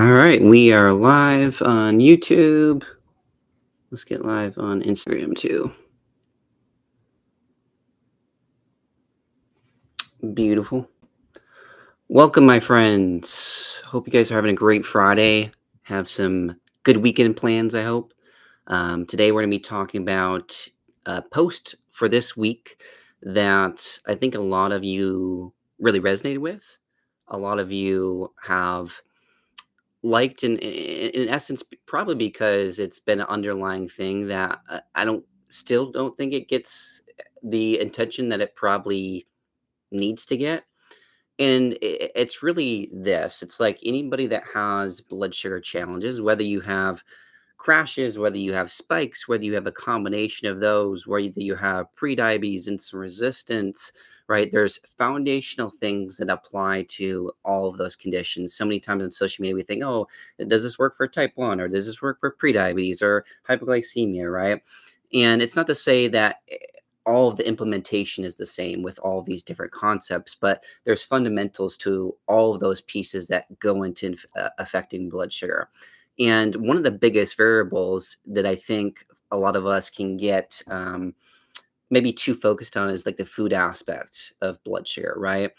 All right, we are live on YouTube. Let's get live on Instagram too. Beautiful. Welcome, my friends. Hope you guys are having a great Friday. Have some good weekend plans, I hope. Today, we're going to be talking about a post for this week that I think a lot of you really resonated with. A lot of you have liked in essence, probably because it's been an underlying thing that I don't think it gets the attention that it probably needs to get. And it's really this. It's like anybody that has blood sugar challenges, whether you have crashes, whether you have spikes, whether you have a combination of those, whether you have prediabetes, insulin resistance, right? There's foundational things that apply to all of those conditions. So many times on social media, we think, oh, does this work for type 1 or does this work for prediabetes or hypoglycemia, right? And it's not to say that all of the implementation is the same with all these different concepts, but there's fundamentals to all of those pieces that go into affecting blood sugar. And one of the biggest variables that I think a lot of us can get maybe too focused on is like the food aspect of blood sugar, right?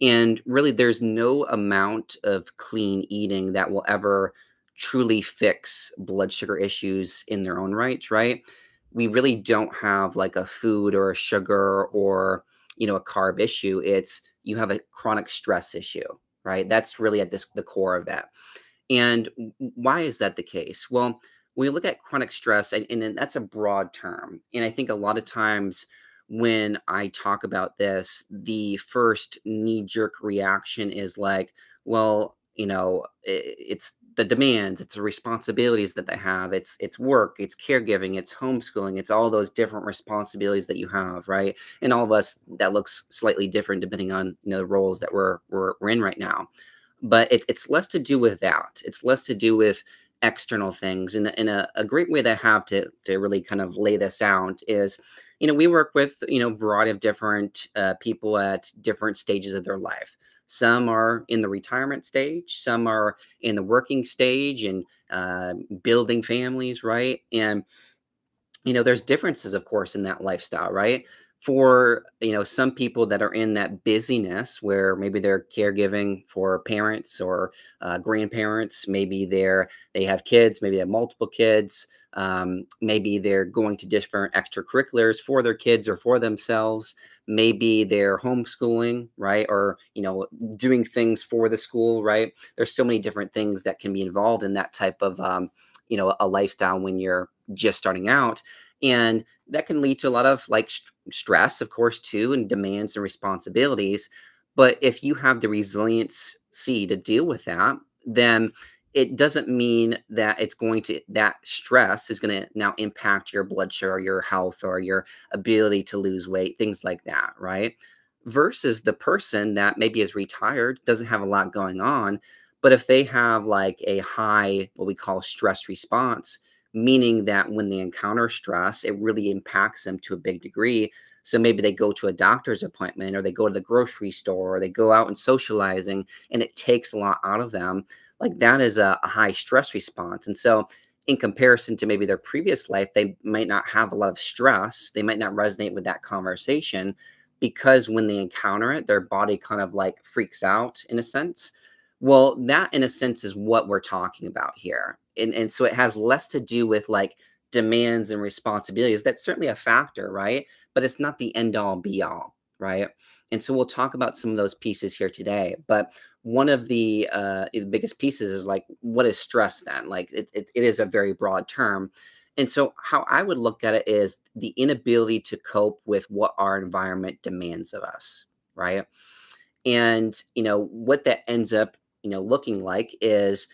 And really, there's no amount of clean eating that will ever truly fix blood sugar issues in their own right, right? We really don't have like a food or a sugar or, a carb issue. It's you have a chronic stress issue, right? That's really at the core of that. And why is that the case? Well, when we look at chronic stress, and then that's a broad term. And I think a lot of times when I talk about this, the first knee jerk reaction is like, well, it's the demands, it's the responsibilities that they have, it's work, it's caregiving, it's homeschooling, it's all those different responsibilities that you have, right? And all of us that looks slightly different depending on the roles that we're in right now. But it's less to do with that. It's less to do with external things. And a great way that I have to really kind of lay this out is, we work with, a variety of different people at different stages of their life. Some are in the retirement stage, some are in the working stage and building families, right? And there's differences, of course, in that lifestyle, right? For, some people that are in that busyness where maybe they're caregiving for parents or grandparents, maybe they have kids, maybe they have multiple kids, maybe they're going to different extracurriculars for their kids or for themselves. Maybe they're homeschooling, right? Or, doing things for the school, right? There's so many different things that can be involved in that type of, a lifestyle when you're just starting out. And that can lead to a lot of like stress, of course, too, and demands and responsibilities. But if you have the resilience to deal with that, then it doesn't mean that that stress is going to now impact your blood sugar, your health, or your ability to lose weight, things like that, right? Versus the person that maybe is retired, doesn't have a lot going on, but if they have like a high, what we call stress response, meaning that when they encounter stress, it really impacts them to a big degree. So maybe they go to a doctor's appointment or they go to the grocery store or they go out and socializing and it takes a lot out of them. Like that is a high stress response. And so, in comparison to maybe their previous life, they might not have a lot of stress. They might not resonate with that conversation because when they encounter it, their body kind of like freaks out in a sense. Well, that in a sense is what we're talking about here. And so it has less to do with like demands and responsibilities. That's certainly a factor, right? But it's not the end all be all, right? And so we'll talk about some of those pieces here today. But one of the biggest pieces is like, what is stress then? Like it is a very broad term. And so how I would look at it is the inability to cope with what our environment demands of us, right? And what that ends up looking like is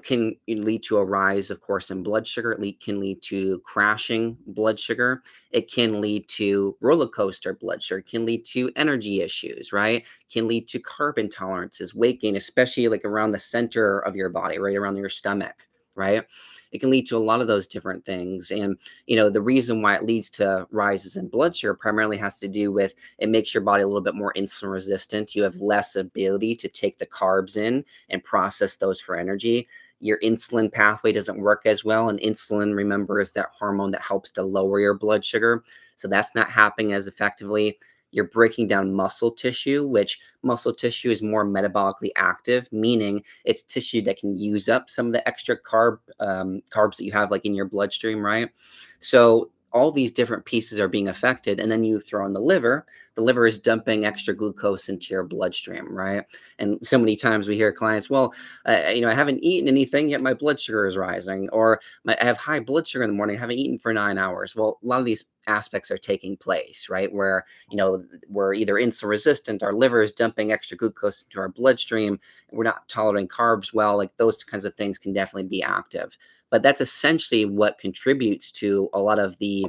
can lead to a rise, of course, in blood sugar. Can lead to crashing blood sugar. It can lead to roller coaster blood sugar. Can lead to energy issues, right? Can lead to carb intolerances, weight gain, especially like around the center of your body, right around your stomach. right? It can lead to a lot of those different things. And, the reason why it leads to rises in blood sugar primarily has to do with it makes your body a little bit more insulin resistant. You have less ability to take the carbs in and process those for energy. Your insulin pathway doesn't work as well. And insulin, remember, is that hormone that helps to lower your blood sugar. So that's not happening as effectively. You're breaking down muscle tissue, which muscle tissue is more metabolically active, meaning it's tissue that can use up some of the extra carbs that you have like in your bloodstream, right? So all these different pieces are being affected, and then you throw in the liver. The liver is dumping extra glucose into your bloodstream, right? And so many times we hear clients, well, I haven't eaten anything yet, my blood sugar is rising, or I have high blood sugar in the morning, I haven't eaten for 9 hours. Well, a lot of these aspects are taking place, right? Where, we're either insulin resistant, our liver is dumping extra glucose into our bloodstream, we're not tolerating carbs well, like those kinds of things can definitely be active. But that's essentially what contributes to a lot of the,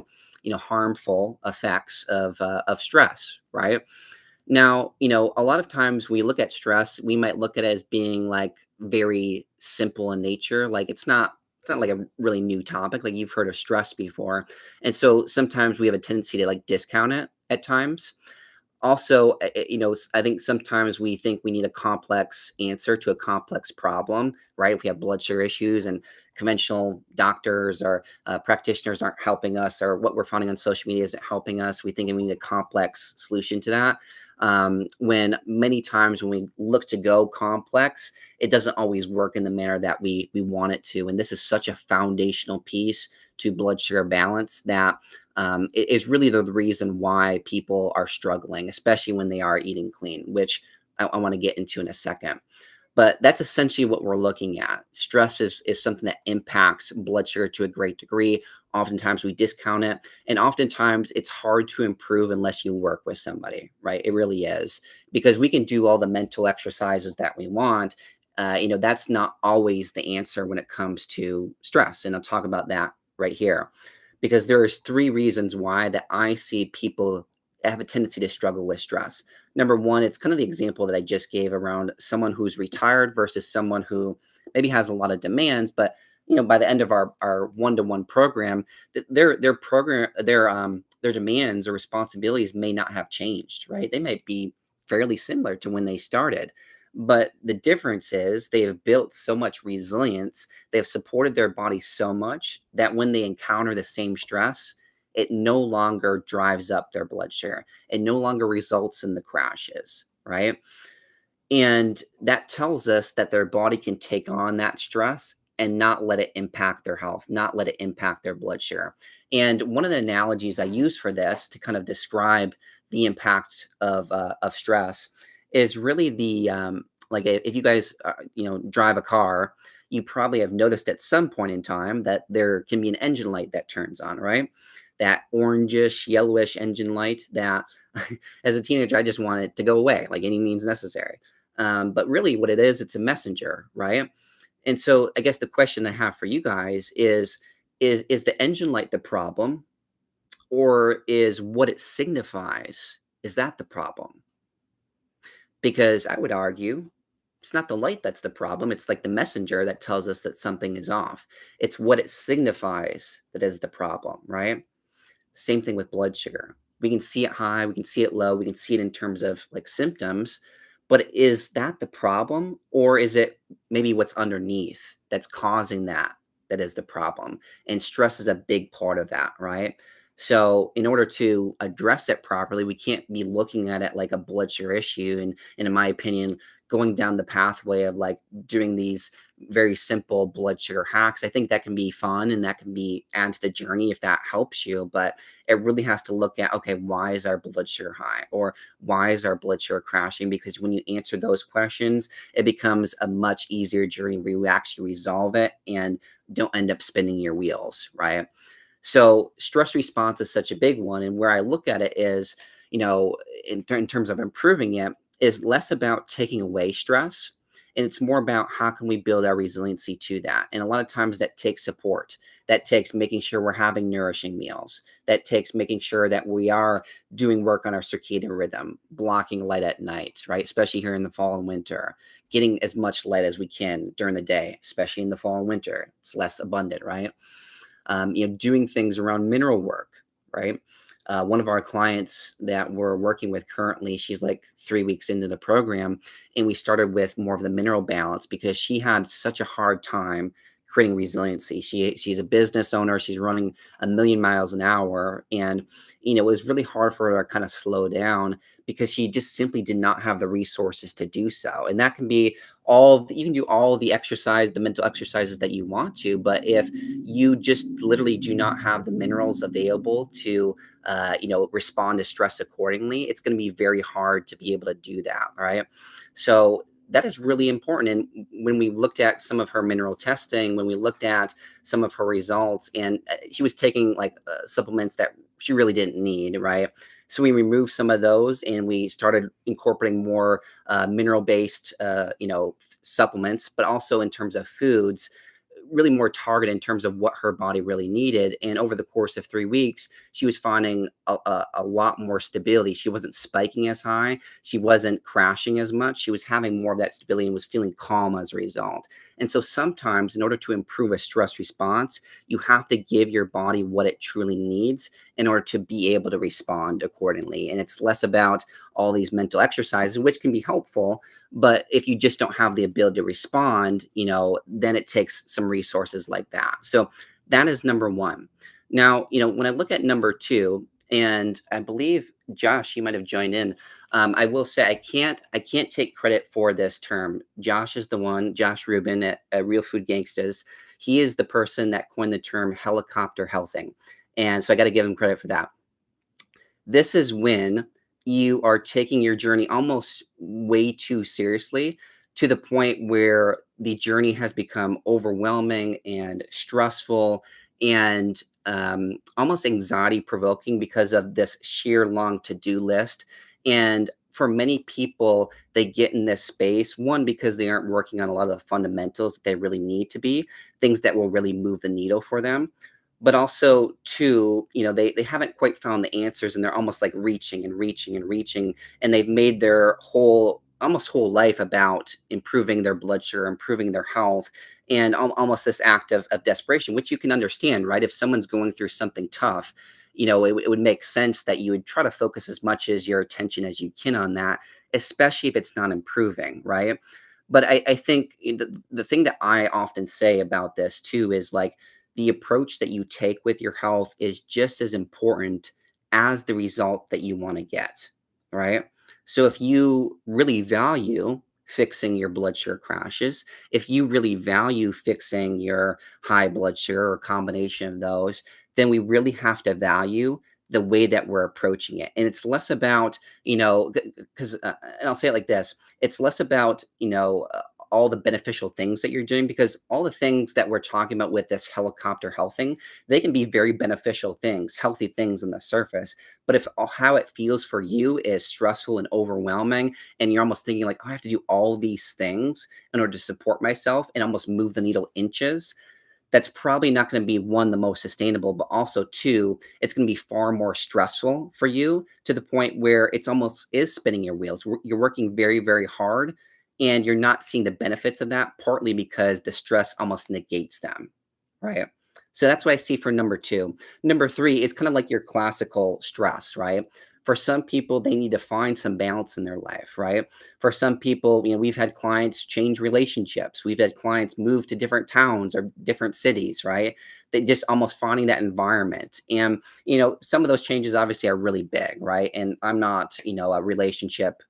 harmful effects of stress, right? Now, a lot of times we look at stress, we might look at it as being like very simple in nature. Like it's not like a really new topic. Like you've heard of stress before. And so sometimes we have a tendency to like discount it at times. Also, I think sometimes we think we need a complex answer to a complex problem, right? If we have blood sugar issues and conventional doctors or practitioners aren't helping us, or what we're finding on social media isn't helping us, we think we need a complex solution to that. When many times when we look to go complex, it doesn't always work in the manner that we want it to. And this is such a foundational piece to blood sugar balance that it is really the reason why people are struggling, especially when they are eating clean, which I want to get into in a second. But that's essentially what we're looking at. Stress is something that impacts blood sugar to a great degree. Oftentimes we discount it, and oftentimes it's hard to improve unless you work with somebody, right? It really is, because we can do all the mental exercises that we want. That's not always the answer when it comes to stress, and I'll talk about that right here, because there is three reasons why that I see people have a tendency to struggle with stress. Number one, it's kind of the example that I just gave around someone who's retired versus someone who maybe has a lot of demands, but by the end of our one-to-one program, their program their demands or responsibilities may not have changed, right? They might be fairly similar to when they started. But the difference is they have built so much resilience, they have supported their body so much that when they encounter the same stress, it no longer drives up their blood sugar. It no longer results in the crashes, right? And that tells us that their body can take on that stress and not let it impact their health, not let it impact their blood sugar. And one of the analogies I use for this to kind of describe the impact of stress is really the like if you guys drive a car, you probably have noticed at some point in time that there can be an engine light that turns on, right? That orangish, yellowish engine light that as a teenager I just want it to go away, like any means necessary. But really, what it is, it's a messenger, right? And so, I guess the question I have for you guys is the engine light the problem, or is what it signifies is that the problem? Because I would argue it's not the light that's the problem. It's like the messenger that tells us that something is off. It's what it signifies that is the problem, right? Same thing with blood sugar. We can see it high, we can see it low, we can see it in terms of like symptoms, but is that the problem, or is it maybe what's underneath that's causing that is the problem? And stress is a big part of that, right? So, in order to address it properly, we can't be looking at it like a blood sugar issue. And in my opinion, going down the pathway of like doing these very simple blood sugar hacks. I think that can be fun and that can be add to the journey if that helps you. But it really has to look at, okay, why is our blood sugar high, or why is our blood sugar crashing? Because when you answer those questions, it becomes a much easier journey where you actually resolve it and don't end up spinning your wheels, right? So stress response is such a big one. And where I look at it is, in terms of improving it, is less about taking away stress And it's more about how can we build our resiliency to that. And a lot of times that takes support. That takes making sure we're having nourishing meals. That takes making sure that we are doing work on our circadian rhythm, blocking light at night, right? Especially here in the fall and winter, getting as much light as we can during the day, especially in the fall and winter. It's less abundant, right? Doing things around mineral work, right? One of our clients that we're working with currently, she's like 3 weeks into the program, and we started with more of the mineral balance because she had such a hard time creating resiliency. She's a business owner. She's running a million miles an hour, and it was really hard for her to kind of slow down because she just simply did not have the resources to do so. And that can be you can do all the exercise, the mental exercises that you want to, but if you just literally do not have the minerals available to respond to stress accordingly, it's going to be very hard to be able to do that. Right. So that is really important. And when we looked at some of her mineral testing, when we looked at some of her results, and she was taking like supplements that she really didn't need. Right. So we removed some of those and we started incorporating more mineral based, supplements, but also in terms of foods, really more targeted in terms of what her body really needed. And over the course of 3 weeks, she was finding a lot more stability. She wasn't spiking as high. She wasn't crashing as much. She was having more of that stability and was feeling calm as a result. And so sometimes, in order to improve a stress response, you have to give your body what it truly needs in order to be able to respond accordingly. And it's less about all these mental exercises, which can be helpful, but if you just don't have the ability to respond, then it takes some resources like that. So that is number one. Now, when I look at number two, and I believe Josh, you might have joined in. I will say I can't take credit for this term. Josh is the one, Josh Rubin at Real Food Gangstas. He is the person that coined the term helicopter healthing. And so I got to give him credit for that. This is when you are taking your journey almost way too seriously to the point where the journey has become overwhelming and stressful and almost anxiety provoking because of this sheer long to do list. And for many people, they get in this space, one, because they aren't working on a lot of the fundamentals that they really need to be, things that will really move the needle for them, but also two, they haven't quite found the answers and they're almost like reaching and reaching and reaching, and they've made their whole life about improving their blood sugar, improving their health, and almost this act of desperation, which you can understand, right? If someone's going through something tough, it would make sense that you would try to focus as much as your attention as you can on that, especially if it's not improving, right? But I think the thing that I often say about this too is like the approach that you take with your health is just as important as the result that you want to get, right? So if you really value fixing your blood sugar crashes, if you really value fixing your high blood sugar or combination of those, then we really have to value the way that we're approaching it. And it's less about, because, and I'll say it like this, it's less about, all the beneficial things that you're doing, because all the things that we're talking about with this helicopter health thing, they can be very beneficial things, healthy things on the surface. But if how it feels for you is stressful and overwhelming, and you're almost thinking like, oh, I have to do all these things in order to support myself and almost move the needle inches, that's probably not going to be one, the most sustainable, but also two, it's going to be far more stressful for you to the point where it's almost is spinning your wheels. You're working very, very hard and you're not seeing the benefits of that, partly because the stress almost negates them. Right. So that's what I see for number two. Number three is kind of like your classical stress, right? For some people, they need to find some balance in their life, right? For some people, we've had clients change relationships. We've had clients move to different towns or different cities, right? They just almost finding that environment. And, some of those changes obviously are really big, right? And I'm not, a relationship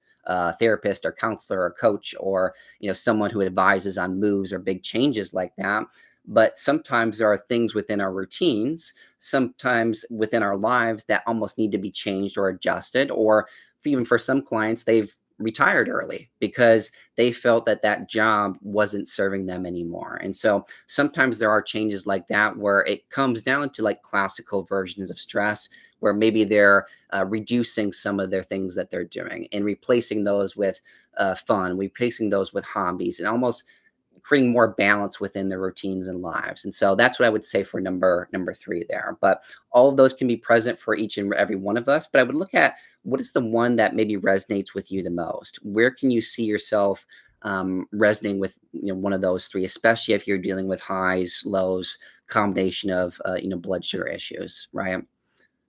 therapist or counselor or coach or, someone who advises on moves or big changes like that. But sometimes there are things within our routines, sometimes within our lives that almost need to be changed or adjusted, or even for some clients, they've retired early because they felt that that job wasn't serving them anymore. And so sometimes there are changes like that where it comes down to like classical versions of stress, where maybe they're reducing some of their things that they're doing and replacing those with fun, replacing those with hobbies, and almost creating more balance within their routines and lives. And so that's what I would say for number three there. But all of those can be present for each and every one of us. But I would look at what is the one that maybe resonates with you the most. Where can you see yourself resonating with one of those three, especially if you're dealing with highs, lows, combination of blood sugar issues, right?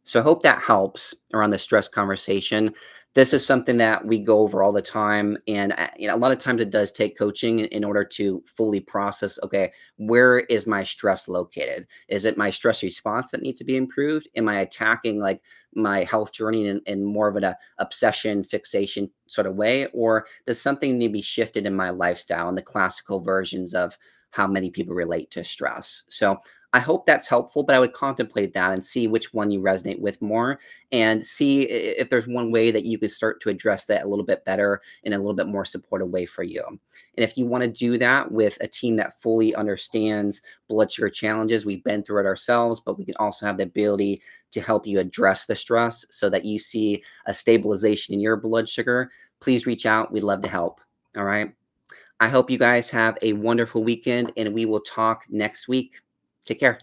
So I hope that helps around the stress conversation. This is something that we go over all the time, and a lot of times it does take coaching in order to fully process. Okay, where is my stress located? Is it my stress response that needs to be improved? Am I attacking like my health journey in more of an obsession, fixation sort of way, or does something need to be shifted in my lifestyle and the classical versions of how many people relate to stress? So I hope that's helpful, but I would contemplate that and see which one you resonate with more and see if there's one way that you could start to address that a little bit better in a little bit more supportive way for you. And if you want to do that with a team that fully understands blood sugar challenges, we've been through it ourselves, but we can also have the ability to help you address the stress so that you see a stabilization in your blood sugar, please reach out. We'd love to help. All right. I hope you guys have a wonderful weekend and we will talk next week. Take care.